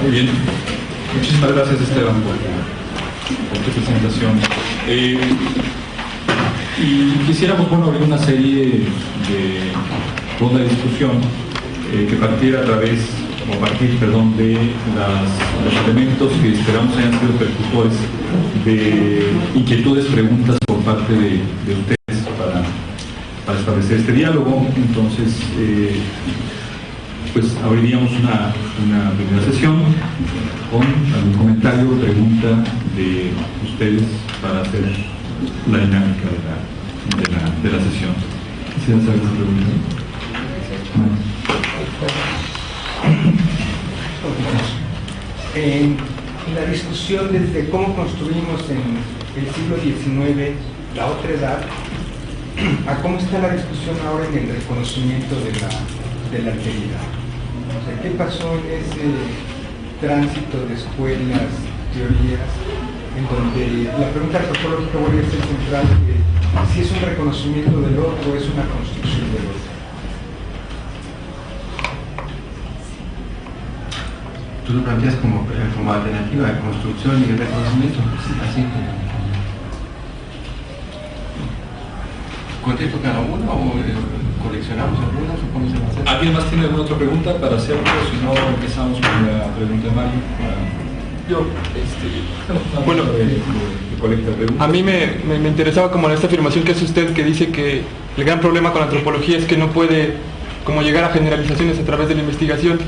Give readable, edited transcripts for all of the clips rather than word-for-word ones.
Muy bien. Muchísimas gracias, Esteban, por tu presentación. Y quisiéramos, abrir una serie de ronda de discusión que partiera a partir de los elementos que esperamos hayan sido percutores de inquietudes, preguntas por parte de ustedes para establecer este diálogo. Entonces, pues abriríamos una primera sesión con algún comentario o pregunta de ustedes para hacer la dinámica de la sesión. ¿Quisieran hacer alguna pregunta? En la discusión desde cómo construimos en el siglo XIX la otra edad, a cómo está la discusión ahora en el reconocimiento de la alteridad. O sea, ¿qué pasó en ese tránsito de escuelas, teorías, en donde la pregunta antropológica vuelve a ser central, si es un reconocimiento del otro o es una construcción del otro? Tú lo planteas como alternativa de construcción y de reconocimiento, así. ¿Contesto cada uno o coleccionamos algunas o cómo se va a hacer? ¿Alguien más tiene alguna otra pregunta para hacerlo? Si no, empezamos con la pregunta de Mario. A mí me interesaba como esta afirmación que hace usted, que dice que el gran problema con la antropología es que no puede como llegar a generalizaciones a través de la investigación.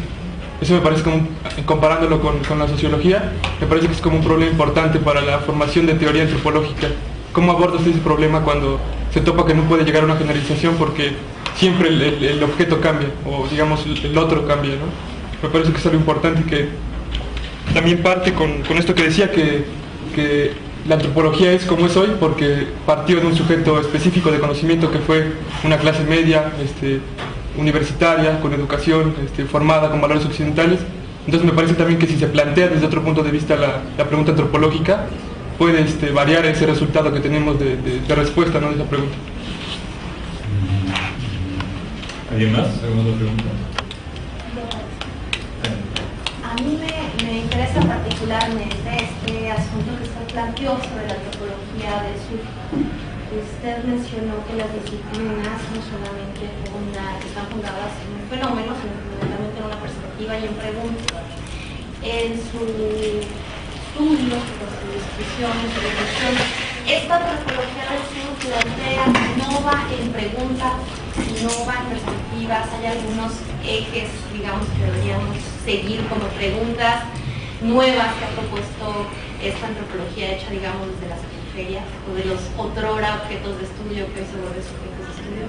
Eso me parece como, comparándolo con la sociología, me parece que es como un problema importante para la formación de teoría antropológica. ¿Cómo aborda usted ese problema cuando se topa que no puede llegar a una generalización porque siempre el objeto cambia, o digamos el otro cambia, ¿no? Me parece que es algo importante y que también parte con esto que decía, que la antropología es como es hoy porque partió de un sujeto específico de conocimiento que fue una clase media, universitaria, con educación, formada con valores occidentales. Entonces me parece también que si se plantea desde otro punto de vista la pregunta antropológica, puede variar ese resultado que tenemos de respuesta, ¿no?, de esa pregunta. ¿Alguien más? ¿Alguna otra pregunta? A mí me interesa particularmente este asunto que usted planteó sobre la antropología del sur. Usted mencionó que las disciplinas no solamente están fundadas en un fenómeno, sino fundamentalmente en una perspectiva y en preguntas. En su estudio, en su discusión, en su reflexión, esta antropología del sur plantea no va en preguntas, no va en perspectivas. Hay algunos ejes, digamos, que deberíamos seguir como preguntas nuevas que ha propuesto esta antropología hecha, digamos, desde las periferias o de los otrora objetos de estudio que hoy se vuelven sujetos de estudio.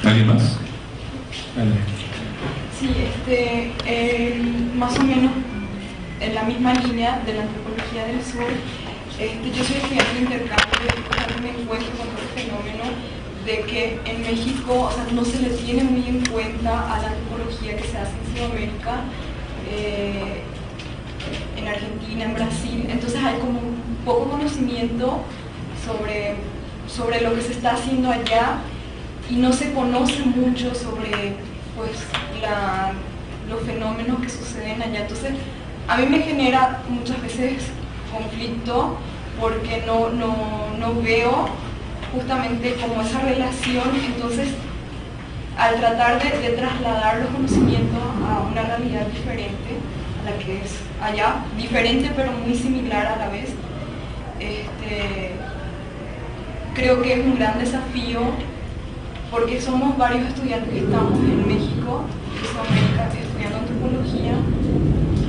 ¿Alguien más? Sí, más o menos en la misma línea de la antropología del sur, yo soy estudiante de intercambio y me encuentro con todo el fenómeno de que en México, o sea, no se le tiene muy en cuenta a la antropología que se hace en Sudamérica, en Argentina, en Brasil. Entonces hay como un poco conocimiento sobre lo que se está haciendo allá y no se conoce mucho sobre los fenómenos que suceden allá. Entonces a mí me genera muchas veces conflicto porque no veo justamente como esa relación. Entonces, al tratar de trasladar los conocimientos a una realidad diferente a la que es allá, diferente pero muy similar a la vez, creo que es un gran desafío porque somos varios estudiantes que estamos en México, en Sudamérica, estudiando antropología,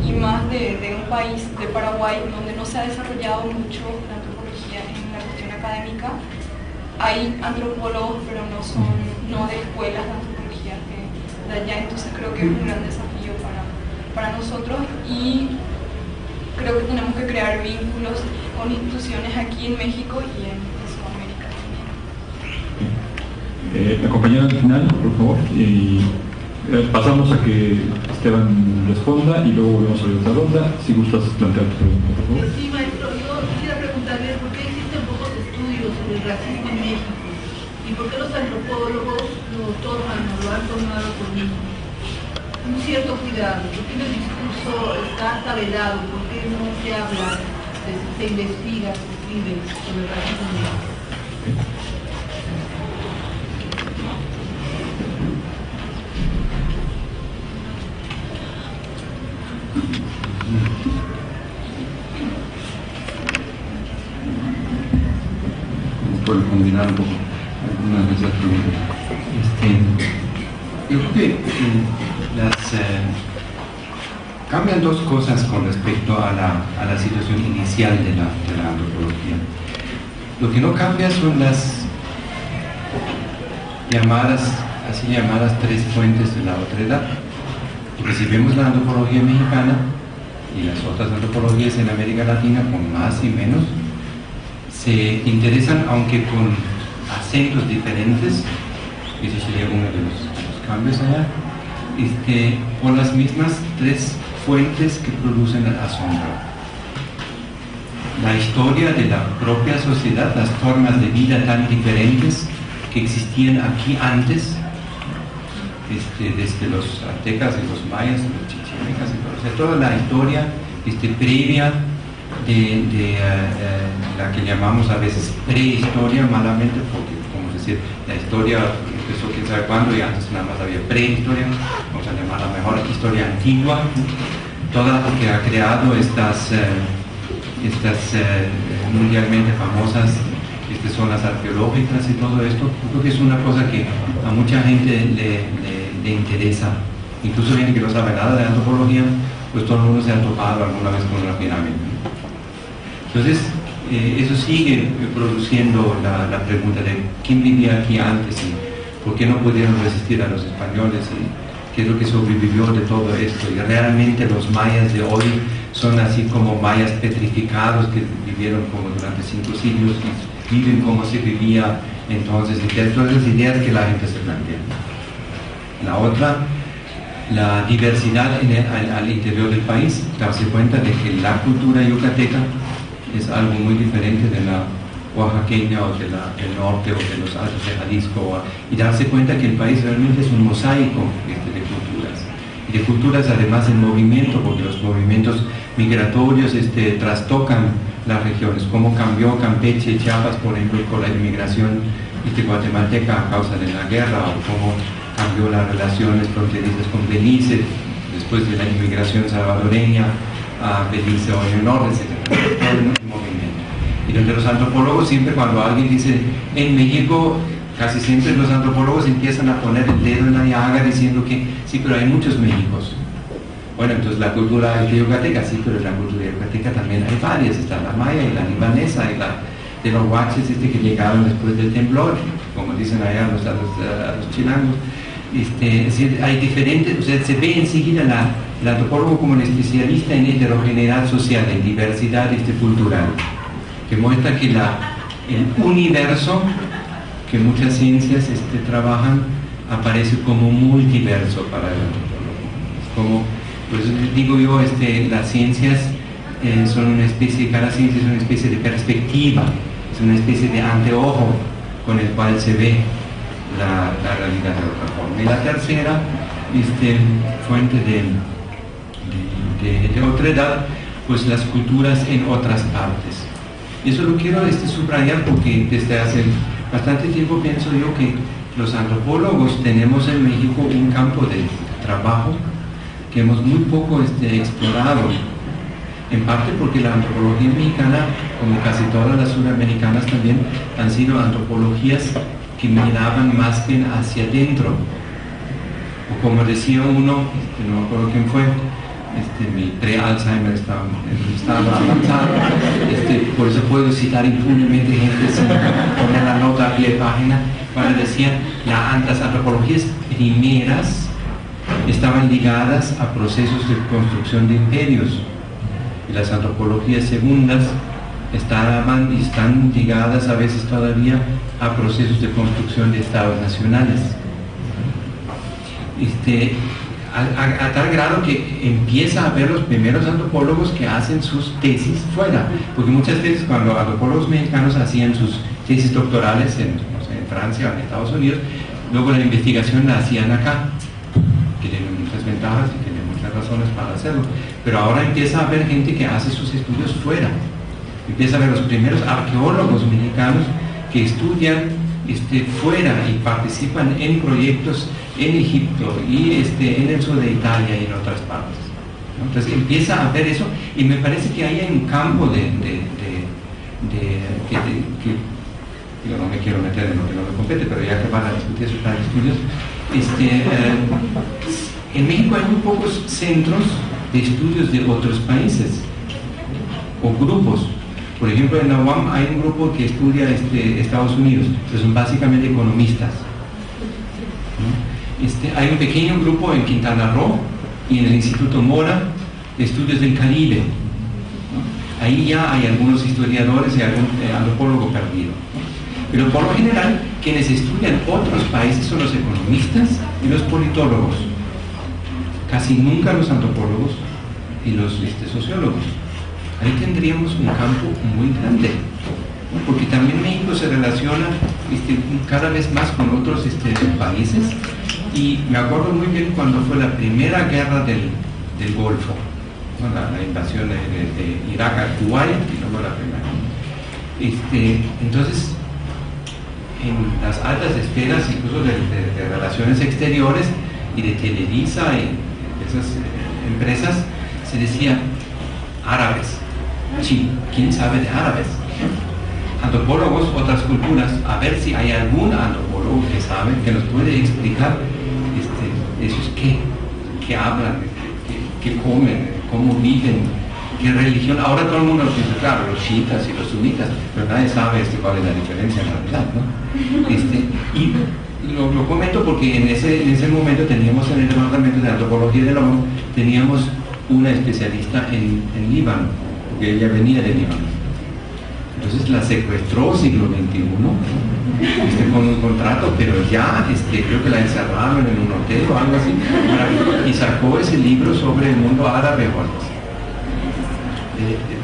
y más de un país, de Paraguay, donde no se ha desarrollado mucho la antropología en la cuestión académica. Hay antropólogos, pero no de escuelas de antropología de allá, entonces creo que es un gran desafío para nosotros y creo que tenemos que crear vínculos con instituciones aquí en México y en Sudamérica también. La compañera al final, por favor, y pasamos a que Esteban responda y luego volvemos a la otra ronda. Si gustas plantear tu pregunta, por favor. Sí, maestro, yo quisiera preguntarle por qué existen pocos estudios sobre el racismo en México y por qué los antropólogos lo toman o lo han tomado por mismo. un cierto cuidado, porque el discurso está velado, porque no se habla, se investiga, se escribe sobre el racismo. Por combinar un poco algunas de esas preguntas. Yo creo que cambian dos cosas con respecto a la situación inicial de la antropología. Lo que no cambia son las así llamadas tres fuentes de la otredad. Porque si vemos la antropología mexicana y las otras antropologías en América Latina con más y menos, se interesan, aunque con acentos diferentes, eso sería uno de los cambios allá, por las mismas tres fuentes que producen el asombro. La historia de la propia sociedad, las formas de vida tan diferentes que existían aquí antes, desde los aztecas y los mayas, los chichimecas, o sea, toda la historia previa de la que llamamos a veces prehistoria, malamente, porque, como decir, la historia empezó quién sabe cuándo y antes nada más había prehistoria, vamos a llamarla mejor historia antigua, toda lo que ha creado estas mundialmente famosas zonas arqueológicas y todo esto. Creo que es una cosa que a mucha gente le interesa, incluso gente que no sabe nada de antropología, pues todo el mundo se ha topado alguna vez con una pirámide. Entonces, eso sigue produciendo la pregunta de quién vivía aquí antes y por qué no pudieron resistir a los españoles y qué es lo que sobrevivió de todo esto. Y realmente los mayas de hoy son así como mayas petrificados que vivieron como durante 5 siglos y viven como se vivía entonces, y todas esas ideas que la gente se plantea. La otra, la diversidad al interior del país, darse cuenta de que la cultura yucateca es algo muy diferente de la oaxaqueña o del norte o de los altos de Jalisco, y darse cuenta que el país realmente es un mosaico de culturas, y de culturas además en movimiento, porque los movimientos migratorios trastocan las regiones, cómo cambió Campeche, Chiapas, por ejemplo, con la inmigración guatemalteca a causa de la guerra, o cómo cambió las relaciones fronterizas con Belice después de la inmigración salvadoreña a Belice o en el norte, etc. Todo el movimiento. Y donde los antropólogos siempre, cuando alguien dice en México, casi siempre los antropólogos empiezan a poner el dedo en la llaga diciendo que sí, pero hay muchos Méxicos. Bueno, entonces la cultura de yucateca, sí, pero en la cultura de yucateca también hay varias, está la maya y la libanesa y la de los huaches que llegaron después del temblor, como dicen allá a los chilangos. Es decir, hay diferentes, o sea, se ve enseguida el antropólogo como un especialista en heterogeneidad social, en diversidad cultural, que muestra que el universo que muchas ciencias trabajan aparece como multiverso para el antropólogo. Como, por eso digo yo, las ciencias son una especie, cada ciencia es una especie de perspectiva, es una especie de anteojo con el cual se ve la realidad de otra forma. Y la tercera fuente de otredad, pues las culturas en otras partes. Y eso lo quiero subrayar porque desde hace bastante tiempo pienso yo que los antropólogos tenemos en México un campo de trabajo que hemos muy poco explorado, en parte porque la antropología mexicana, como casi todas las sudamericanas también, han sido antropologías que miraban más bien hacia adentro, o como decía uno, no me acuerdo quién fue, mi pre-Alzheimer estaba avanzado, por eso puedo citar impunemente gente sin poner la nota a pie de página, cuando decían las antropologías primeras estaban ligadas a procesos de construcción de imperios, y las antropologías segundas están ligadas a veces todavía a procesos de construcción de estados nacionales. A tal grado que empieza a haber los primeros antropólogos que hacen sus tesis fuera, porque muchas veces cuando antropólogos mexicanos hacían sus tesis doctorales en Francia o en Estados Unidos, luego la investigación la hacían acá, que muchas ventajas y tiene muchas razones para hacerlo. Pero ahora empieza a haber gente que hace sus estudios fuera. Empieza a ver los primeros arqueólogos mexicanos que estudian fuera y participan en proyectos en Egipto y en el sur de Italia y en otras partes, ¿no? Entonces empieza a ver eso y me parece que hay un campo yo no me quiero meter en lo que no me compete, pero ya que van a discutir esos planes de estudios, en México hay muy pocos centros de estudios de otros países o grupos. Por ejemplo, en la UAM hay un grupo que estudia Estados Unidos, que son básicamente economistas, ¿no? Hay un pequeño grupo en Quintana Roo y en el Instituto Mora de estudios del Caribe, ¿no? Ahí ya hay algunos historiadores y algún antropólogo perdido, ¿no? Pero por lo general, quienes estudian otros países son los economistas y los politólogos, casi nunca los antropólogos y los sociólogos. Ahí tendríamos un campo muy grande, ¿no? Porque también México se relaciona cada vez más con otros países, y me acuerdo muy bien cuando fue la primera guerra del Golfo, ¿no? la invasión de Irak a Kuwait, y luego la primera. Entonces, en las altas esferas, incluso de relaciones exteriores y de Televisa y de esas empresas, se decía árabes. Sí, ¿quién sabe de árabes? Antropólogos, otras culturas, a ver si hay algún antropólogo que sabe, que nos puede explicar esos qué hablan, qué comen, cómo viven, qué religión. Ahora todo el mundo piensa, claro, los chiitas y los sunitas, pero nadie sabe cuál es la diferencia en realidad, ¿no? Y lo comento porque en ese momento teníamos en el departamento de antropología de la ONU, teníamos una especialista en Líbano, porque ella venía de Líbano. Entonces la secuestró siglo XXI, con un contrato, pero ya creo que la encerraron en un hotel o algo así, y sacó ese libro sobre el mundo árabe o algo así.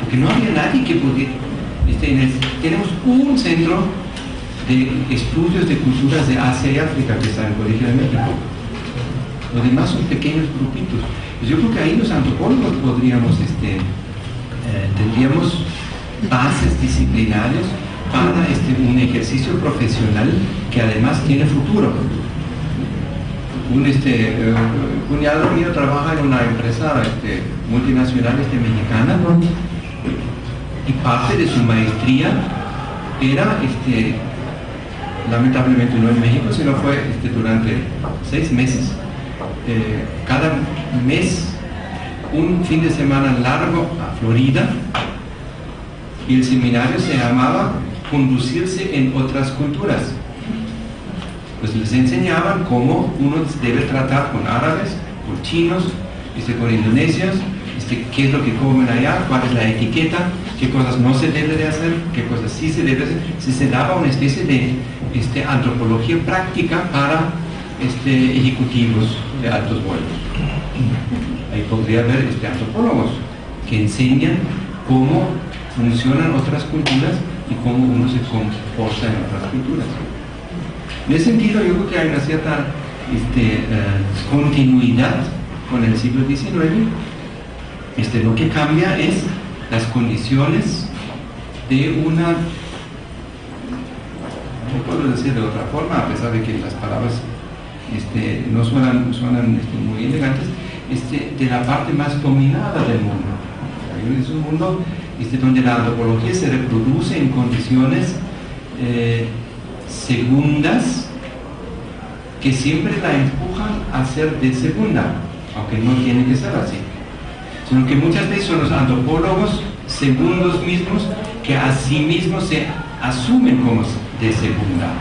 Porque no había nadie que pudiera. Tenemos un centro de estudios de culturas de Asia y África que está en el Colegio de México. Los demás son pequeños grupitos. Pues yo creo que ahí los antropólogos podríamos, tendríamos bases disciplinarias para un ejercicio profesional que además tiene futuro. Un cuñado mío trabaja en una empresa multinacional mexicana, ¿no? Y parte de su maestría era, lamentablemente no en México, sino fue durante 6 meses. Cada mes, un fin de semana largo a Florida, y el seminario se llamaba Conducirse en otras culturas. Pues les enseñaban cómo uno debe tratar con árabes, con chinos, con indonesios, qué es lo que comen allá, cuál es la etiqueta, qué cosas no se debe de hacer, qué cosas sí se debe hacer. Se daba una especie de antropología práctica para ejecutivos de altos vuelos. Ahí podría haber antropólogos que enseñan cómo funcionan otras culturas y cómo uno se comporta en otras culturas. En ese sentido, yo creo que hay una cierta continuidad con el siglo XIX. Lo que cambia es las condiciones de una, no puedo decir de otra forma, a pesar de que las palabras no suenan muy elegantes, de la parte más dominada del mundo. Es un mundo donde la antropología se reproduce en condiciones segundas que siempre la empujan a ser de segunda, aunque no tiene que ser así, sino que muchas veces son los antropólogos segundos mismos que a sí mismos se asumen como de segunda.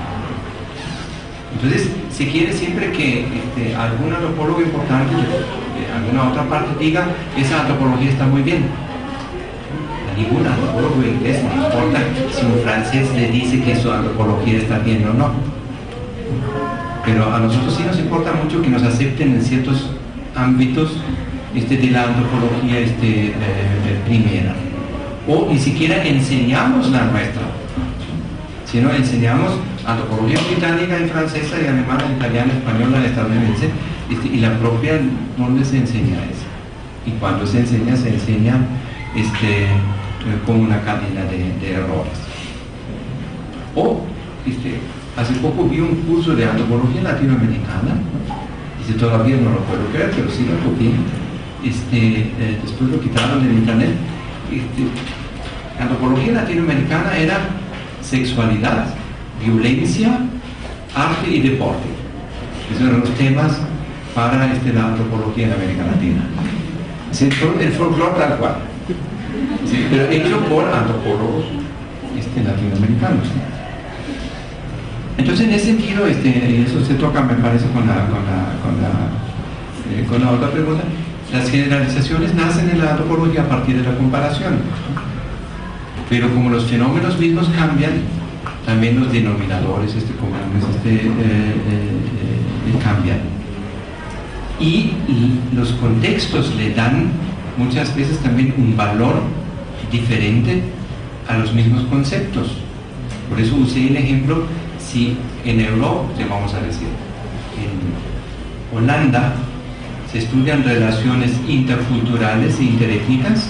Entonces se quiere siempre que algún antropólogo importante de alguna otra parte diga esa antropología está muy bien. A ningún antropólogo inglés no importa si un francés le dice que su antropología está bien o no, pero a nosotros sí nos importa mucho que nos acepten en ciertos ámbitos de la antropología primera, o ni siquiera enseñamos la nuestra, sino enseñamos antropología británica y francesa y alemana, italiana, española, estadounidense, y la propia donde se enseña eso. Y cuando se enseña con una cadena de errores. Hace poco vi un curso de antropología latinoamericana, todavía no lo puedo creer, pero sí lo copié, después lo quitaron del internet. Antropología latinoamericana era sexualidad, violencia, arte y deporte. Esos eran los temas para la antropología en América Latina. El folclore tal cual, sí, pero hecho por antropólogos latinoamericanos. Entonces, en ese sentido, y eso se toca, me parece, con la otra pregunta, las generalizaciones nacen en la antropología a partir de la comparación. Pero como los fenómenos mismos cambian, también los denominadores comunes cambian. Y los contextos le dan muchas veces también un valor diferente a los mismos conceptos. Por eso usé el ejemplo, si en Europa, vamos a decir, en Holanda se estudian relaciones interculturales e interétnicas,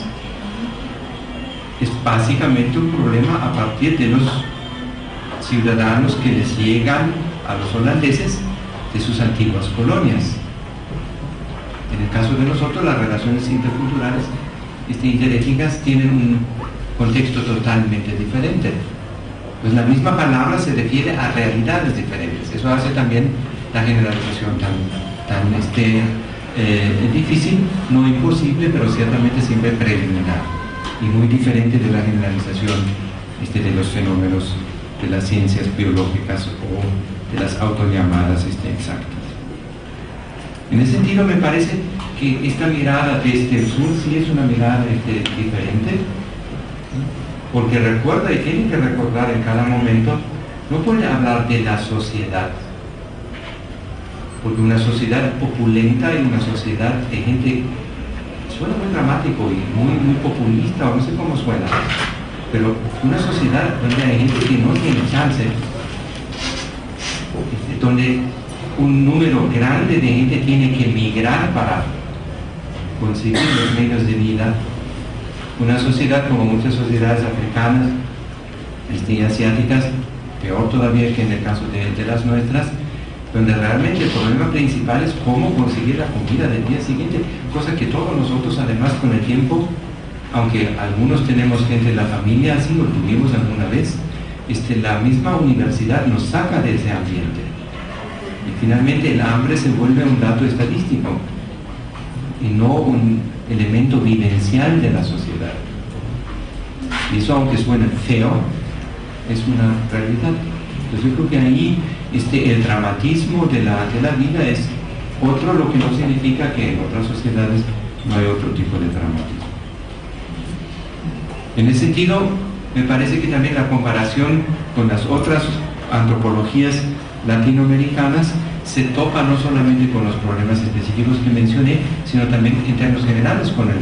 es básicamente un problema a partir de los ciudadanos que les llegan a los holandeses de sus antiguas colonias. En el caso de nosotros, las relaciones interculturales interétnicas tienen un contexto totalmente diferente. Pues la misma palabra se refiere a realidades diferentes. Eso hace también la generalización tan difícil, no imposible, pero ciertamente siempre preliminar y muy diferente de la generalización de los fenómenos de las ciencias biológicas o de las autollamadas exactas. En ese sentido, me parece que esta mirada desde el sur sí es una mirada diferente, porque recuerda y tiene que recordar en cada momento, no puede hablar de la sociedad, porque una sociedad opulenta y una sociedad de gente, suena muy dramático y muy populista, o no sé cómo suena, pero una sociedad donde hay gente que no tiene chance, donde un número grande de gente tiene que migrar para conseguir los medios de vida. Una sociedad como muchas sociedades africanas y asiáticas, peor todavía que en el caso de las nuestras, donde realmente el problema principal es cómo conseguir la comida del día siguiente, cosa que todos nosotros además con el tiempo, aunque algunos tenemos gente en la familia, así lo tuvimos alguna vez, la misma universidad nos saca de ese ambiente. Y finalmente el hambre se vuelve un dato estadístico y no un elemento vivencial de la sociedad. Y eso, aunque suene feo, es una realidad. Entonces yo creo que ahí el dramatismo de la vida es otro, lo que no significa que en otras sociedades no hay otro tipo de dramatismo. En ese sentido, me parece que también la comparación con las otras antropologías latinoamericanas se topa no solamente con los problemas específicos que mencioné, sino también en términos generales con el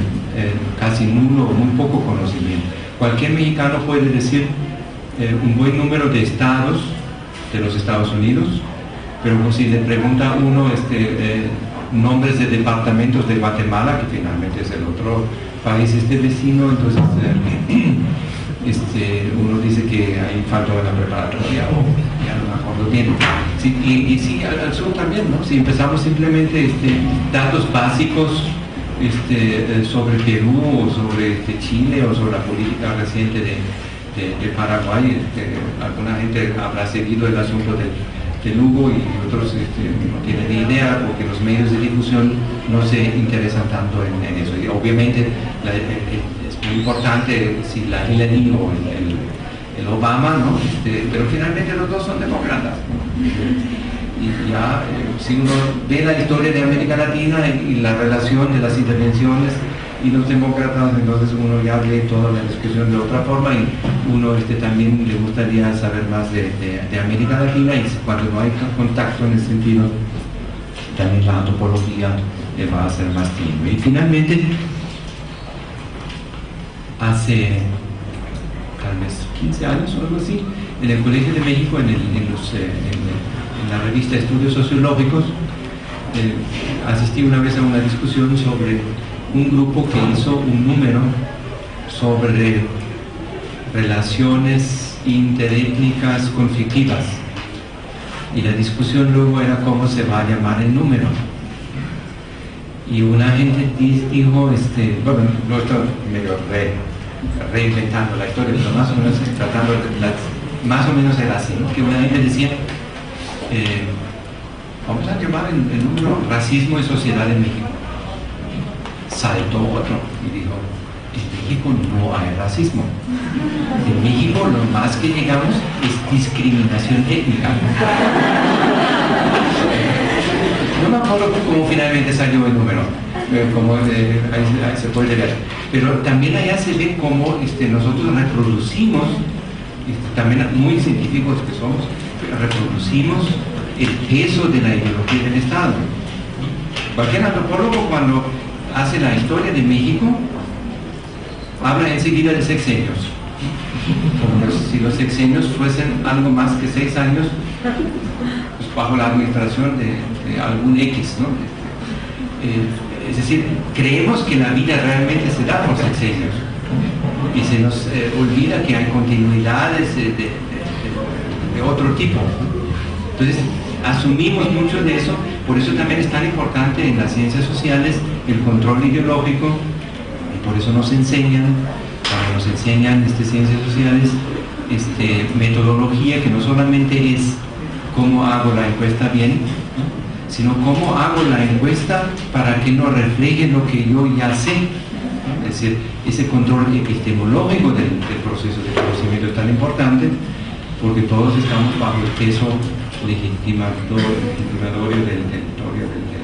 casi nulo o muy poco conocimiento. Cualquier mexicano puede decir un buen número de estados de los Estados Unidos, pero si le pregunta a uno nombres de departamentos de Guatemala, que finalmente es el otro país vecino, entonces uno dice que ahí faltó en la preparatoria o ya no me acuerdo bien. Sí, y sí, al sur también, ¿no? Si empezamos simplemente datos básicos sobre Perú o sobre Chile o sobre la política reciente de Paraguay, alguna gente habrá seguido el asunto de Lugo y otros no tienen ni idea porque los medios de difusión no se interesan tanto en eso. Y obviamente es muy importante si la Hillary o el Obama, ¿no? Pero finalmente los dos son demócratas. Y ya, si uno ve la historia de América Latina y la relación de las intervenciones y los demócratas, entonces uno ya ve toda la discusión de otra forma y uno también le gustaría saber más de América Latina, y cuando no hay contacto en ese sentido, también la antropología va a ser más tenue. Y finalmente, hace tal vez 15 años o algo así, En el Colegio de México, en la revista Estudios Sociológicos, asistí una vez a una discusión sobre un grupo que hizo un número sobre relaciones interétnicas conflictivas, y la discusión luego era cómo se va a llamar el número. Y una gente dijo, bueno, no estoy medio reinventando la historia, pero más o menos tratando más o menos era así, ¿no? Que una gente decía, vamos a llamar el número racismo y sociedad en México. Saltó otro y dijo, en México no hay racismo. En México lo más que llegamos es discriminación étnica. No me acuerdo cómo finalmente salió el número, como ahí se puede ver, pero también allá se ve cómo nosotros reproducimos, también muy científicos que somos, reproducimos el peso de la ideología del Estado. Cualquier antropólogo, cuando hace la historia de México, habla enseguida de sexenios, como si los sexenios fuesen algo más que 6 años pues, bajo la administración de algún X, ¿no? Es decir, creemos que la vida realmente se da por sexenios y se nos olvida que hay continuidades de otro tipo. Entonces, asumimos mucho de eso. Por eso también es tan importante en las ciencias sociales el control ideológico, y por eso nos enseñan, cuando nos enseñan ciencias sociales, metodología que no solamente es cómo hago la encuesta bien, sino cómo hago la encuesta para que no refleje lo que yo ya sé. Es decir, ese control epistemológico del proceso de conocimiento es tan importante, porque todos estamos bajo el peso legitimatorio del territorio del